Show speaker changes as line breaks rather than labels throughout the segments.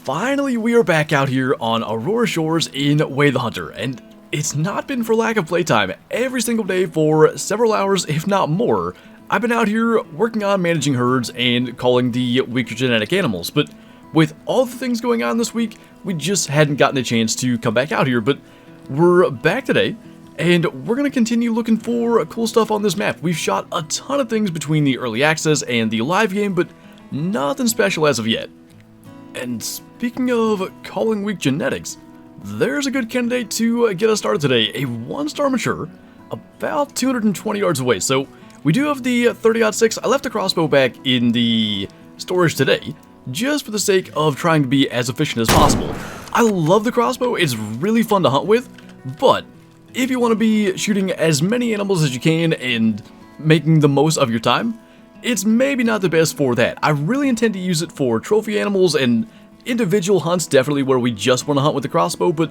Finally, we are back out here on Aurora Shores in Way the Hunter, and it's not been for lack of playtime. Every single day for several hours, if not more, I've been out here working on managing herds and calling the weaker genetic animals, but with all the things going on this week, we just hadn't gotten a chance to come back out here, but we're back today, and we're going to continue looking for cool stuff on this map. We've shot a ton of things between the early access and the live game, but nothing special as of yet. And speaking of calling weak genetics, there's a good candidate to get us started today. A 1-star mature, about 220 yards away. So we do have the 30-06. I left the crossbow back in the storage today, just for the sake of trying to be as efficient as possible. I love the crossbow, it's really fun to hunt with, but if you want to be shooting as many animals as you can and making the most of your time, it's maybe not the best for that. I really intend to use it for trophy animals and individual hunts, definitely where we just want to hunt with the crossbow, but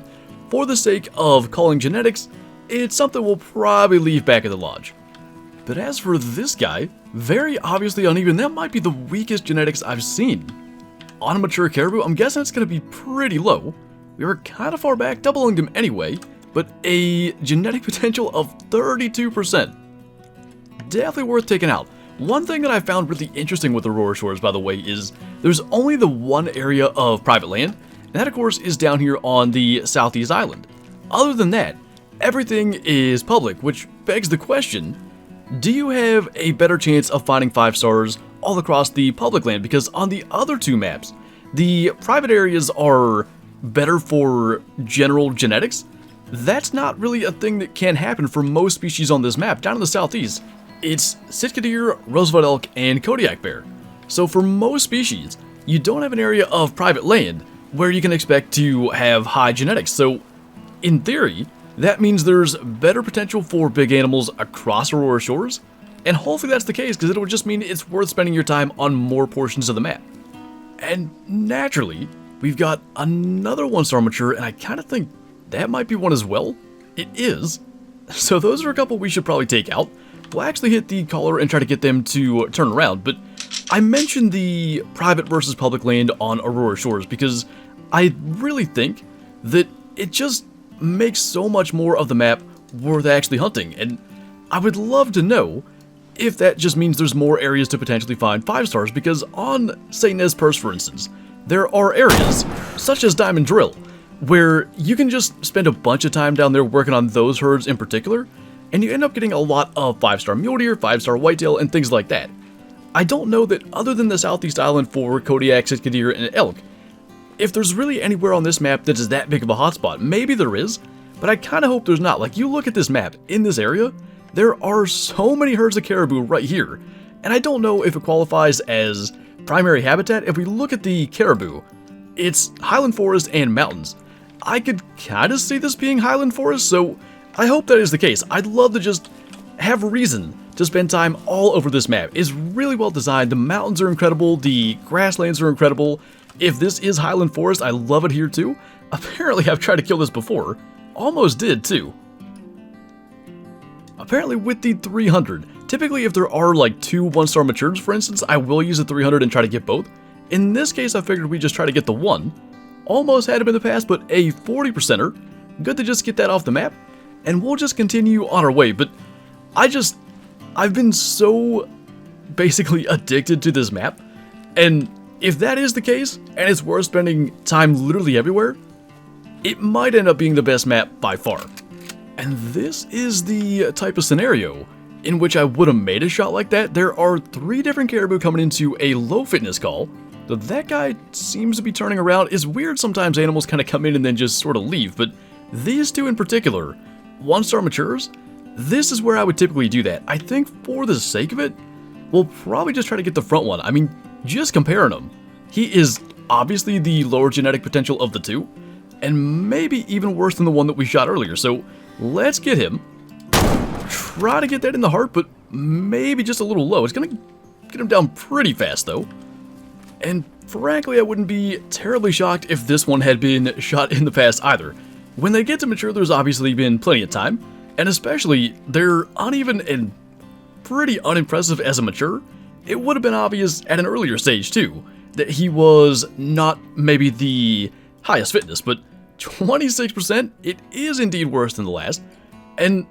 for the sake of calling genetics, it's something we'll probably leave back at the lodge. But as for this guy, very obviously uneven, that might be the weakest genetics I've seen. On a mature caribou, I'm guessing it's going to be pretty low. We were kind of far back, doubling him anyway, but a genetic potential of 32%. Definitely worth taking out. One thing that I found really interesting with Aurora Shores, by the way, is there's only the one area of private land, and that of course is down here on the southeast island. Other than that, everything is public, which begs the question, do you have a better chance of finding 5 stars all across the public land? Because on the other two maps, the private areas are better for general genetics. That's not really a thing that can happen for most species on this map. Down in the southeast, it's Sitka deer, Roosevelt elk, and Kodiak bear. So for most species, you don't have an area of private land where you can expect to have high genetics. So in theory, that means there's better potential for big animals across Aurora Shores, and hopefully that's the case because it would just mean it's worth spending your time on more portions of the map. And naturally, we've got another 1-star mature, and I kind of think that might be one as well. It is. So those are a couple we should probably take out. We'll actually hit the caller and try to get them to turn around, but I mentioned the private versus public land on Aurora Shores because I really think that it just makes so much more of the map worth actually hunting, and I would love to know if that just means there's more areas to potentially find 5 stars, because on, say, Nez Perce, for instance, there are areas, such as Diamond Drill, where you can just spend a bunch of time down there working on those herds in particular, and you end up getting a lot of 5-star mule deer, 5-star whitetail, and things like that. I don't know that other than the southeast island for Kodiak, Sitka deer, and elk, if there's really anywhere on this map that is that big of a hotspot. Maybe there is, but I kind of hope there's not. Like, you look at this map, in this area, there are so many herds of caribou right here, and I don't know if it qualifies as primary habitat. If we look at the caribou, it's highland forest and mountains. I could kind of see this being highland forest, so I hope that is the case. I'd love to just have a reason to spend time all over this map. It's really well designed. The mountains are incredible. The grasslands are incredible. If this is highland forest, I love it here too. Apparently, I've tried to kill this before. Almost did too. Apparently with the 300. Typically, if there are like 2 1-star matures, for instance, I will use the 300 and try to get both. In this case, I figured we'd just try to get the 1. Almost had him in the past, but a 40%er. Good to just get that off the map. And we'll just continue on our way, but I've been so basically addicted to this map, and if that is the case, and it's worth spending time literally everywhere, it might end up being the best map by far. And this is the type of scenario in which I would have made a shot like that. There are 3 different caribou coming into a low fitness call, so that guy seems to be turning around. It's weird sometimes animals kind of come in and then just sort of leave, but these 2 in particular, 1-star matures, this is where I would typically do that. I think for the sake of it, we'll probably just try to get the front one. I mean, just comparing them, he is obviously the lower genetic potential of the 2, and maybe even worse than the one that we shot earlier. So let's get him. Try to get that in the heart, but maybe just a little low. It's gonna get him down pretty fast though. And frankly, I wouldn't be terribly shocked if this one had been shot in the past either. When they get to mature, there's obviously been plenty of time, and especially they're uneven and pretty unimpressive as a mature. It would have been obvious at an earlier stage too. that he was not maybe the highest fitness, but 26%, it is indeed worse than the last. And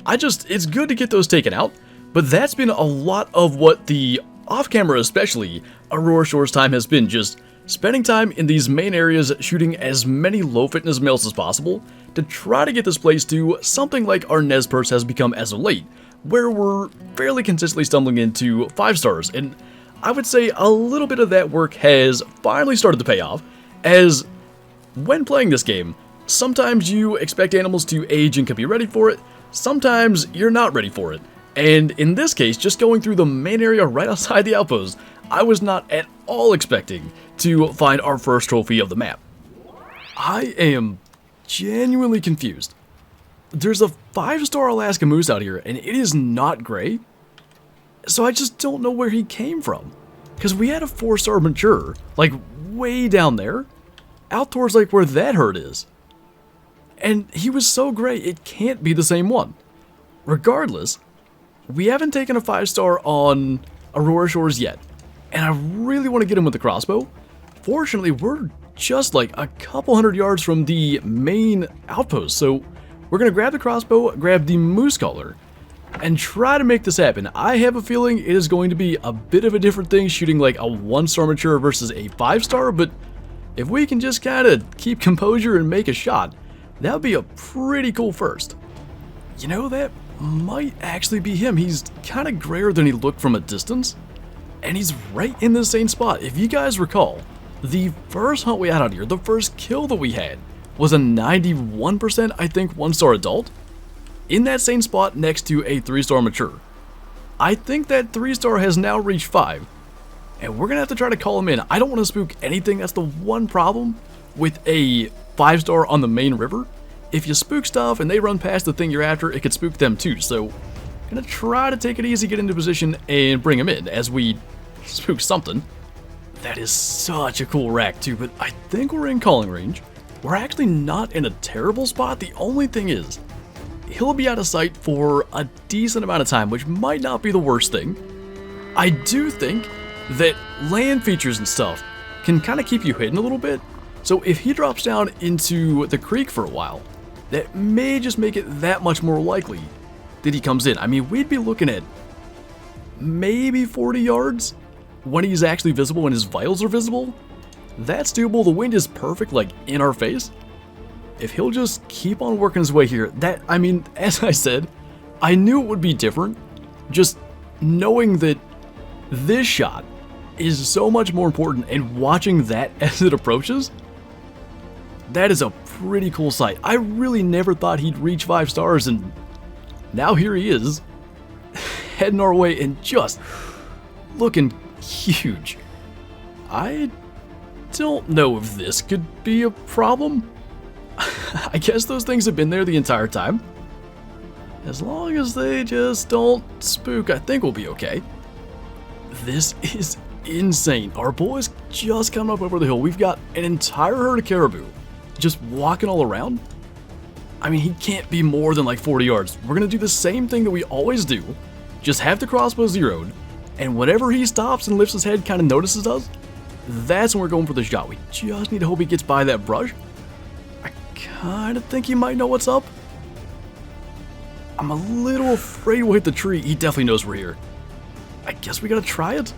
it's good to get those taken out, but that's been a lot of what the off-camera, especially, Aurora Shores time has been, just spending time in these main areas shooting as many low fitness males as possible to try to get this place to something like our Nez Perce has become as of late, where we're fairly consistently stumbling into 5 stars, and I would say a little bit of that work has finally started to pay off, as when playing this game, sometimes you expect animals to age and can be ready for it, sometimes you're not ready for it. And in this case, just going through the main area right outside the outpost, I was not at all expecting to find our first trophy of the map. I am genuinely confused. There's a 5-star Alaska moose out here, and it is not gray. So I just don't know where he came from. Because we had a 4-star mature, like way down there, out towards like where that herd is. And he was so gray, it can't be the same one. Regardless, we haven't taken a 5-star on Aurora Shores yet, and I really want to get him with the crossbow. Fortunately, we're just like a couple hundred yards from the main outpost, so we're going to grab the crossbow, grab the moose collar, and try to make this happen. I have a feeling it is going to be a bit of a different thing shooting like a 1-star mature versus a 5-star, but if we can just kind of keep composure and make a shot, that would be a pretty cool first. You know, that might actually be him. He's kind of grayer than he looked from a distance, and he's right in the same spot. If you guys recall, the first hunt we had out here, the first kill that we had, was a 91%, I think, 1-star adult, in that same spot next to a 3-star mature. I think that 3-star has now reached 5, and we're gonna have to try to call him in. I don't want to spook anything. That's the one problem with a 5-star on the main river. If you spook stuff and they run past the thing you're after, it could spook them too. So I'm gonna try to take it easy, get into position, and bring him in as we spook something. That is such a cool rack too, but I think we're in calling range. We're actually not in a terrible spot. The only thing is, he'll be out of sight for a decent amount of time, which might not be the worst thing. I do think that land features and stuff can kind of keep you hidden a little bit. So if he drops down into the creek for a while, that may just make it that much more likely that he comes in. I mean, we'd be looking at maybe 40 yards when he's actually visible, when his vitals are visible. That's doable. The wind is perfect, like in our face. If he'll just keep on working his way here, I mean, as I said, I knew it would be different. Just knowing that this shot is so much more important, and watching that as it approaches, that is a pretty cool sight. I really never thought he'd reach 5 stars, and now here he is, heading our way and just looking huge. I don't know if this could be a problem. I guess those things have been there the entire time. As long as they just don't spook, I think we'll be okay. This is insane. Our boys just coming up over the hill. We've got an entire herd of caribou just walking all around. I mean, he can't be more than like 40 yards. We're going to do the same thing that we always do. Just have the crossbow zeroed, and whenever he stops and lifts his head, kind of notices us, that's when we're going for the shot. We just need to hope he gets by that brush. I kind of think he might know what's up. I'm a little afraid we'll hit the tree. He definitely knows we're here. I guess we gotta try it.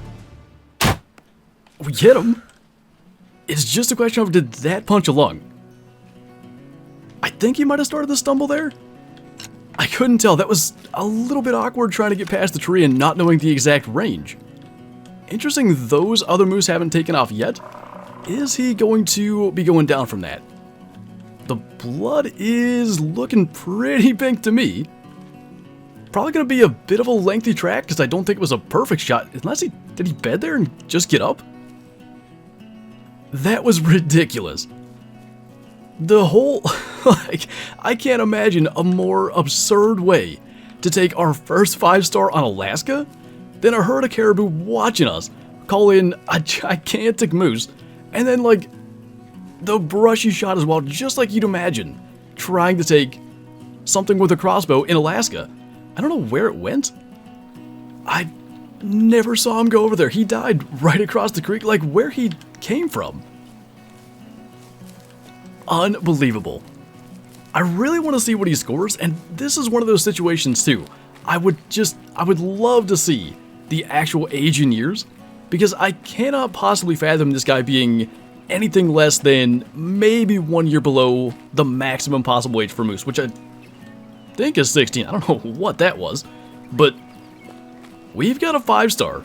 We hit him. It's just a question of, did that punch a lung? I think he might have started the stumble there. I couldn't tell. That was a little bit awkward trying to get past the tree and not knowing the exact range. Interesting, those other moose haven't taken off yet. Is he going to be going down from that? The blood is looking pretty pink to me. Probably going to be a bit of a lengthy track because I don't think it was a perfect shot. Unless did he bed there and just get up? That was ridiculous. The whole, like, I can't imagine a more absurd way to take our first 5-star on Alaska than a herd of caribou watching us call in a gigantic moose, and then like the brushy shot as well, just like you'd imagine trying to take something with a crossbow in Alaska. I don't know where it went. I never saw him go over there. He died right across the creek, like where he came from. Unbelievable. I really want to see what he scores, and this is one of those situations too. I would love to see the actual age in years, because I cannot possibly fathom this guy being anything less than maybe 1 year below the maximum possible age for moose, which I think is 16. I don't know what that was, but we've got a 5-star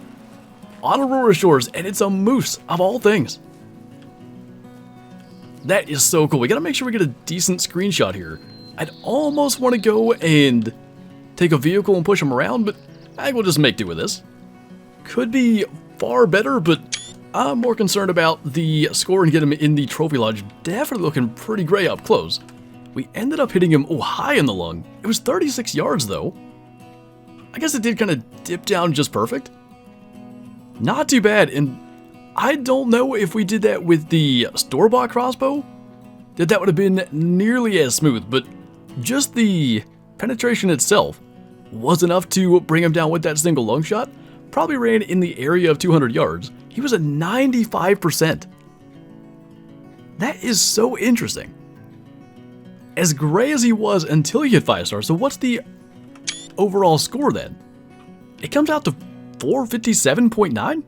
on Aurora Shores, and it's a moose of all things. That is so cool. We gotta make sure we get a decent screenshot here. I'd almost want to go and take a vehicle and push him around, but I think we'll just make do with this. Could be far better, but I'm more concerned about the score and get him in the trophy lodge. Definitely looking pretty great up close. We ended up hitting him high in the lung. It was 36 yards though. I guess it did kind of dip down just perfect. Not too bad, and I don't know if we did that with the store-bought crossbow, that would have been nearly as smooth, but just the penetration itself was enough to bring him down with that single lung shot. Probably ran in the area of 200 yards. He was at 95%. That is so interesting. As gray as he was until he hit 5 stars, so what's the overall score then? It comes out to 457.9?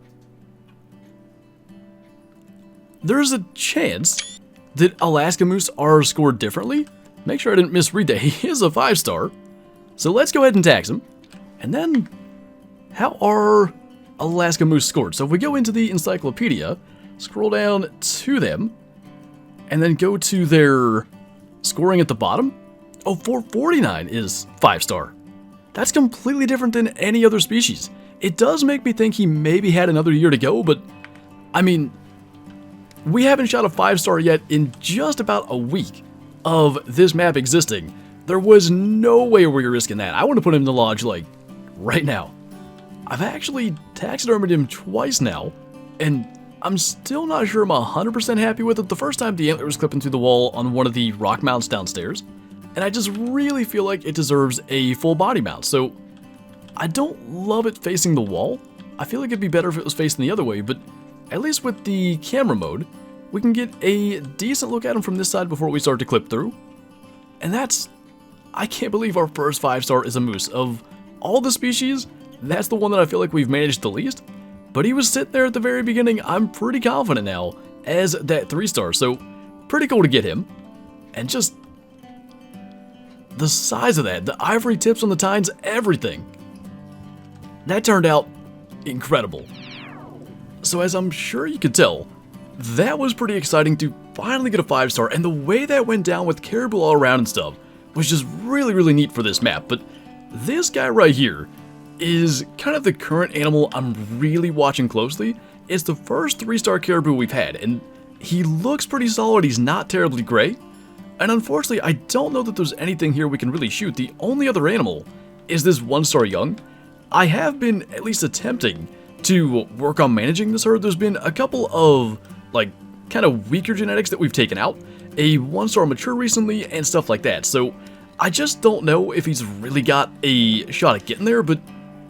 There's a chance that Alaska moose are scored differently. Make sure I didn't misread that. He is a 5-star. So let's go ahead and tax him. And then, how are Alaska moose scored? So if we go into the encyclopedia, scroll down to them, and then go to their scoring at the bottom. Oh, 449 is 5-star. That's completely different than any other species. It does make me think he maybe had another year to go, but I mean, we haven't shot a 5-star yet in just about a week of this map existing. There was no way we were risking that. I want to put him in the lodge, like, right now. I've actually taxidermied him twice now, and I'm still not sure I'm 100% happy with it. The first time the antler was clipping through the wall on one of the rock mounts downstairs, and I just really feel like it deserves a full body mount. So I don't love it facing the wall. I feel like it'd be better if it was facing the other way, but at least with the camera mode, we can get a decent look at him from this side before we start to clip through. And I can't believe our first 5-star is a moose. Of all the species, that's the one that I feel like we've managed the least. But he was sitting there at the very beginning. I'm pretty confident now as that 3-star, so pretty cool to get him. And just the size of that, the ivory tips on the tines, everything. That turned out incredible. So as I'm sure you could tell, that was pretty exciting to finally get a 5-star, and the way that went down with caribou all around and stuff was just really, really neat for this map. But this guy right here is kind of the current animal I'm really watching closely. It's the first 3-star caribou we've had, and he looks pretty solid. He's not terribly gray, and unfortunately I don't know that there's anything here we can really shoot. The only other animal is this 1-star young. I have been at least attempting to work on managing this herd. There's been a couple of, like, kind of weaker genetics that we've taken out, a 1-star mature recently, and stuff like that. So I just don't know if he's really got a shot at getting there, but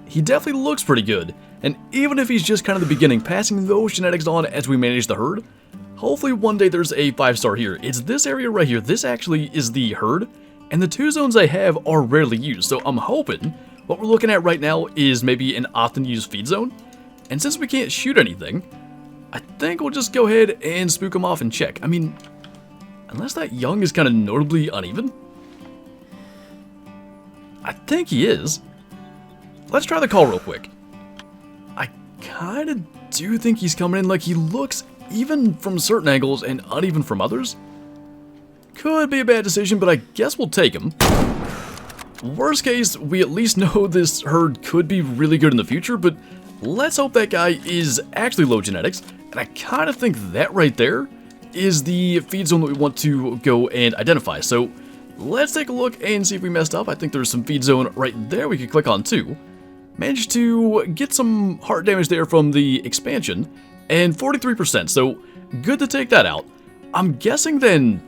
he definitely looks pretty good. And even if he's just kind of the beginning, passing those genetics on as we manage the herd, hopefully one day there's a 5-star here. It's this area right here. This actually is the herd, and the 2 zones I have are rarely used. So I'm hoping what we're looking at right now is maybe an often used feed zone. And since we can't shoot anything, I think we'll just go ahead and spook him off and check. I mean, unless that young is kind of notably uneven. I think he is. Let's try the call real quick. I kind of do think he's coming in. Like, he looks even from certain angles and uneven from others. Could be a bad decision, but I guess we'll take him. Worst case, we at least know this herd could be really good in the future, but let's hope that guy is actually low genetics. And I kind of think that right there is the feed zone that we want to go and identify. So let's take a look and see if we messed up. I think there's some feed zone right there we could click on too. Managed to get some heart damage there from the expansion, and 43%, so good to take that out. I'm guessing then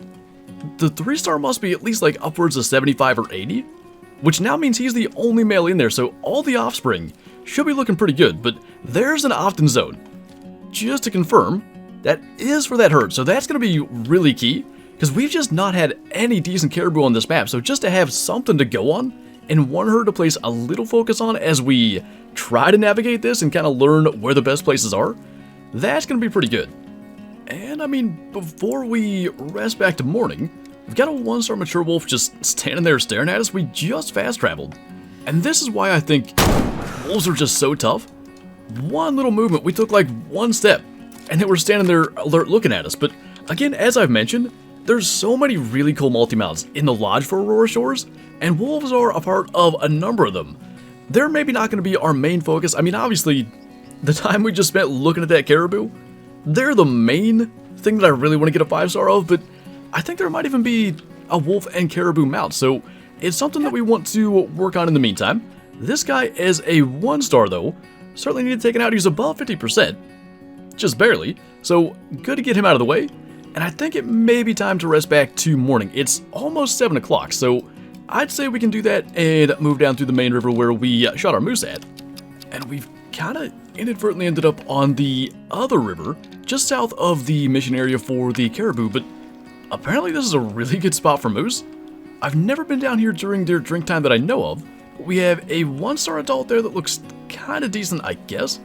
the 3-star must be at least like upwards of 75 or 80, which now means he's the only male in there, so all the offspring should be looking pretty good, but there's an opt-in zone. Just to confirm, that is for that herd, so that's going to be really key, because we've just not had any decent caribou on this map, so just to have something to go on, and one herd to place a little focus on as we try to navigate this and kind of learn where the best places are, that's going to be pretty good. And I mean, before we rest back to morning, we've got a 1-star mature wolf just standing there staring at us. We just fast traveled. And this is why I think wolves are just so tough. One little movement, we took like one step, and they were standing there alert looking at us. But again, as I've mentioned, there's so many really cool multi-mounts in the lodge for Aurora Shores, and wolves are a part of a number of them. They're maybe not going to be our main focus. I mean, obviously, the time we just spent looking at that caribou, they're the main thing that I really want to get a 5-star of, but I think there might even be a wolf and caribou mount, so it's something that we want to work on in the meantime. This guy is a 1-star though, certainly need to take it out. He's above 50%, just barely, so good to get him out of the way, and I think it may be time to rest back to morning. It's almost 7 o'clock, so I'd say we can do that and move down through the main river where we shot our moose at. And we've kind of inadvertently ended up on the other river, just south of the mission area for the caribou, but apparently this is a really good spot for moose. I've never been down here during their drink time that I know of, but we have a 1-star adult there that looks kind of decent, I guess.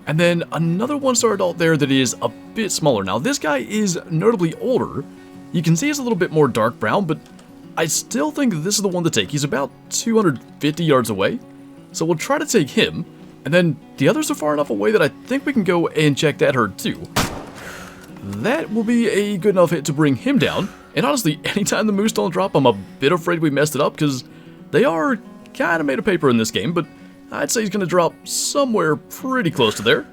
And then another 1-star adult there that is a bit smaller. Now this guy is notably older. You can see he's a little bit more dark brown, but I still think this is the one to take. He's about 250 yards away, so we'll try to take him. And then the others are far enough away that I think we can go and check that herd too. That will be a good enough hit to bring him down. And honestly, anytime the moose don't drop, I'm a bit afraid we messed it up, because they are kind of made of paper in this game, but I'd say he's going to drop somewhere pretty close to there.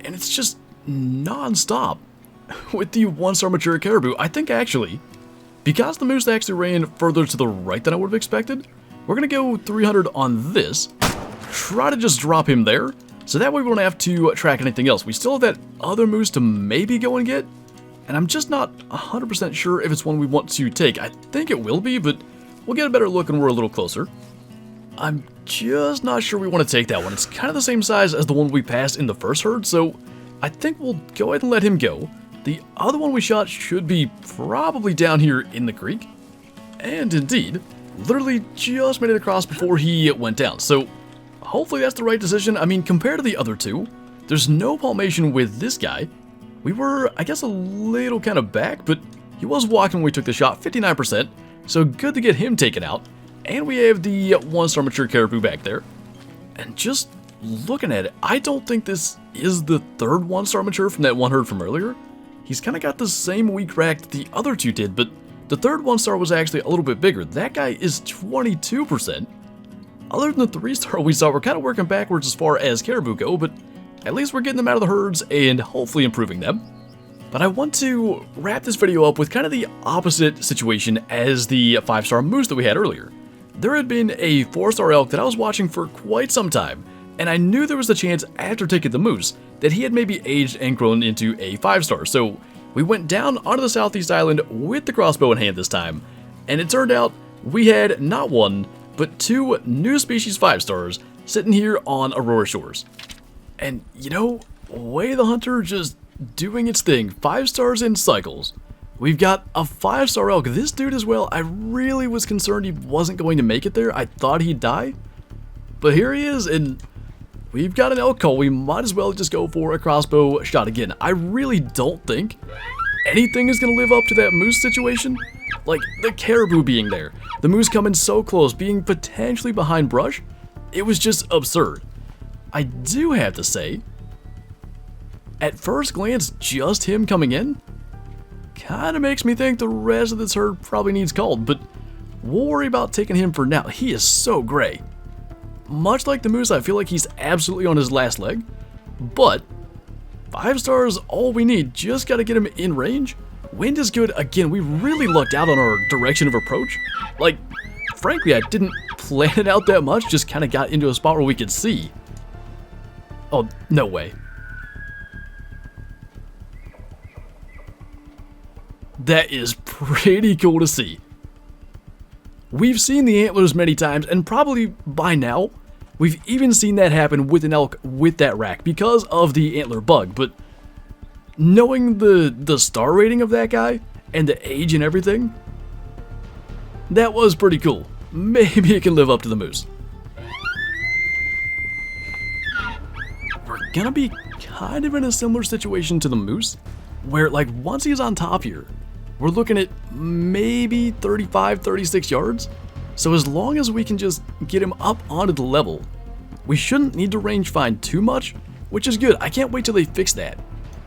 And it's just non-stop with the 1-star mature caribou. I think actually, because the moose actually ran further to the right than I would have expected, we're going to go 300 on this. Try to just drop him there, so that way we don't have to track anything else. We still have that other moose to maybe go and get, and I'm just not 100% sure if it's one we want to take. I think it will be, but we'll get a better look when we're a little closer. I'm just not sure we want to take that one. It's kind of the same size as the one we passed in the first herd, so I think we'll go ahead and let him go. The other one we shot should be probably down here in the creek, and indeed, literally just made it across before he went down, so hopefully that's the right decision. I mean, compared to the other two, there's no palmation with this guy. We were, I guess, a little kind of back, but he was walking when we took the shot, 59%, so good to get him taken out. And we have the 1-star mature caribou back there. And just looking at it, I don't think this is the third 1-star mature from that one herd from earlier. He's kind of got the same weak rack that the other two did, but the third 1-star was actually a little bit bigger. That guy is 22%. Other than the 3-star we saw, we're kind of working backwards as far as caribou go, but at least we're getting them out of the herds and hopefully improving them. But I want to wrap this video up with kind of the opposite situation as the 5-star moose that we had earlier. There had been a 4-star elk that I was watching for quite some time, and I knew there was a chance after taking the moose that he had maybe aged and grown into a 5-star, so we went down onto the southeast island with the crossbow in hand this time, and it turned out we had not one, but 2 new species 5-stars sitting here on Aurora Shores. And you know, Way the Hunter just doing its thing, 5-stars in cycles. We've got a 5-star elk. This dude as well, I really was concerned he wasn't going to make it there. I thought he'd die, but here he is, and we've got an elk call. We might as well just go for a crossbow shot again. I really don't think anything is going to live up to that moose situation. Like, the caribou being there, the moose coming so close, being potentially behind brush, it was just absurd. I do have to say, at first glance, just him coming in kind of makes me think the rest of this herd probably needs called, but we'll worry about taking him for now. He is so gray. Much like the moose, I feel like he's absolutely on his last leg, but 5-stars all we need. Just got to get him in range. Wind is good. Again, we really lucked out on our direction of approach. Like, frankly, I didn't plan it out that much, just kind of got into a spot where we could see. Oh, no way. That is pretty cool to see. We've seen the antlers many times, and probably by now, We've even seen that happen with an elk with that rack because of the antler bug, but knowing the star rating of that guy and the age and everything, that was pretty cool. Maybe it can live up to the moose. We're gonna be kind of in a similar situation to the moose, where like once he's on top here, we're looking at maybe 35, 36 yards. So as long as we can just get him up onto the level, we shouldn't need to range find too much, which is good. I can't wait till they fix that.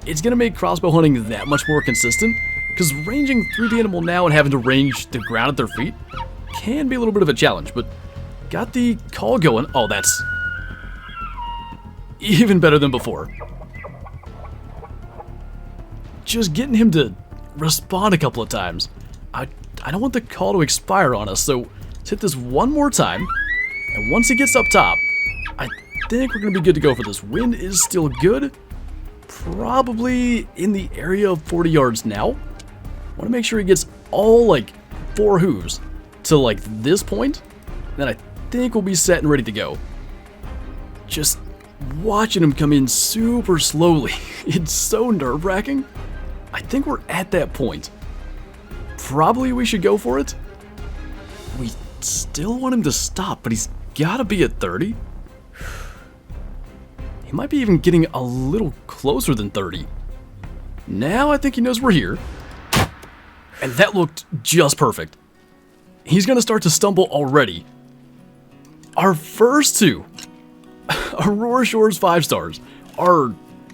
It's gonna make crossbow hunting that much more consistent, because ranging through the animal now and having to range the ground at their feet can be a little bit of a challenge, but got the call going. Oh, that's even better than before. Just getting him to respond a couple of times. I don't want the call to expire on us, so let's hit this one more time, and once he gets up top, I think we're going to be good to go for this. Wind is still good, probably in the area of 40 yards now. Want to make sure he gets all like 4 hooves to like this point, then I think we'll be set and ready to go. Just watching him come in super slowly, it's so nerve-wracking. I think we're at that point. Probably we should go for it. We still want him to stop, but he's got to be at 30. He might be even getting a little closer than 30. Now I think he knows we're here. And that looked just perfect. He's going to start to stumble already. Our first 2 Aurora Shores 5 stars are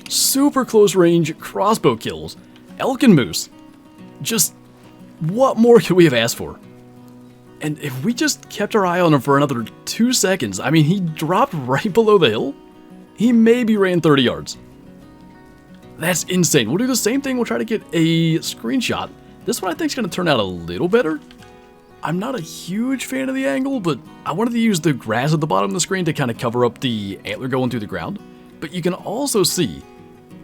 super close range crossbow kills. Elk and moose. Just what more could we have asked for? And if we just kept our eye on him for another 2 seconds, I mean, he dropped right below the hill. He maybe ran 30 yards. That's insane. We'll do the same thing. We'll try to get a screenshot. This one I think is going to turn out a little better. I'm not a huge fan of the angle, but I wanted to use the grass at the bottom of the screen to kind of cover up the antler going through the ground. But you can also see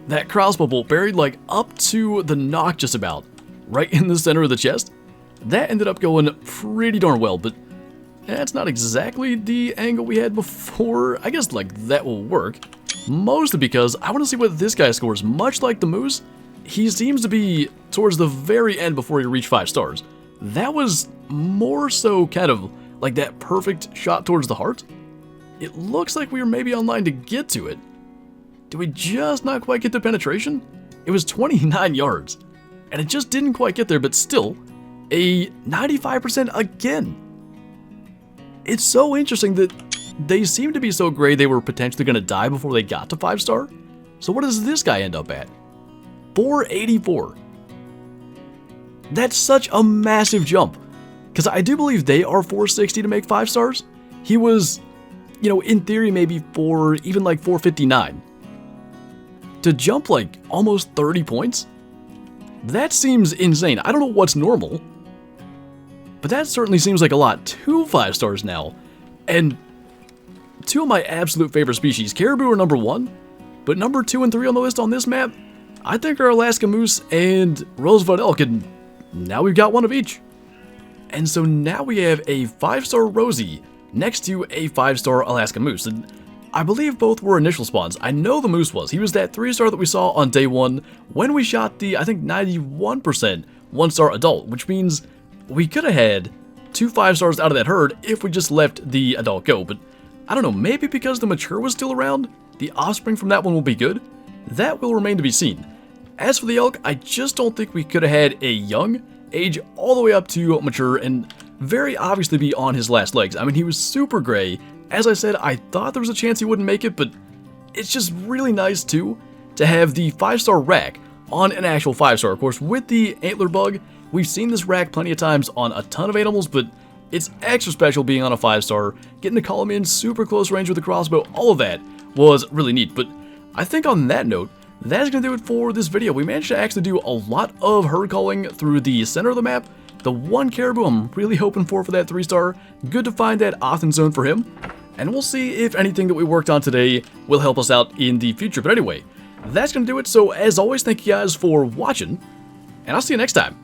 that crossbow bolt buried like up to the knock just about, right in the center of the chest. That ended up going pretty darn well, but that's not exactly the angle we had before. I guess like that will work, mostly because I want to see what this guy scores. Much like the moose, he seems to be towards the very end before he reached 5 stars. That was more so kind of like that perfect shot towards the heart. It looks like we were maybe online to get to it. Did we just not quite get the penetration? It was 29 yards, and it just didn't quite get there, but still, a 95% again. It's so interesting that they seem to be so gray they were potentially going to die before they got to 5 star. So what does this guy end up at? 484. That's such a massive jump, because I do believe they are 460 to make 5 stars. He was, you know, in theory maybe even like 459. To jump like almost 30 points? That seems insane. I don't know what's normal, but that certainly seems like a lot. 2 5 stars now, and 2 of my absolute favorite species. Caribou are number 1, but number 2 and 3 on the list on this map, I think are Alaska moose and Roosevelt elk, and now we've got one of each. And so now we have a 5-star Rosie next to a 5-star Alaska moose, and I believe both were initial spawns. I know the moose was. He was that 3-star that we saw on day 1 when we shot the, I think, 91% 1-star adult, which means we could have had 2 5 stars out of that herd if we just left the adult go. But I don't know, maybe because the mature was still around, the offspring from that one will be good. That will remain to be seen. As for the elk, I just don't think we could have had a young age all the way up to mature and very obviously be on his last legs. I mean, he was super gray. As I said, I thought there was a chance he wouldn't make it, but it's just really nice too to have the 5-star rack on an actual 5-star. Of course, with the antler bug, we've seen this rack plenty of times on a ton of animals, but it's extra special being on a 5-star, getting to call him in super close range with the crossbow. All of that was really neat. But I think on that note, that's going to do it for this video. We managed to actually do a lot of herd calling through the center of the map. The one caribou I'm really hoping for that 3-star. Good to find that Othen zone for him. And we'll see if anything that we worked on today will help us out in the future. But anyway, that's going to do it. So as always, thank you guys for watching, and I'll see you next time.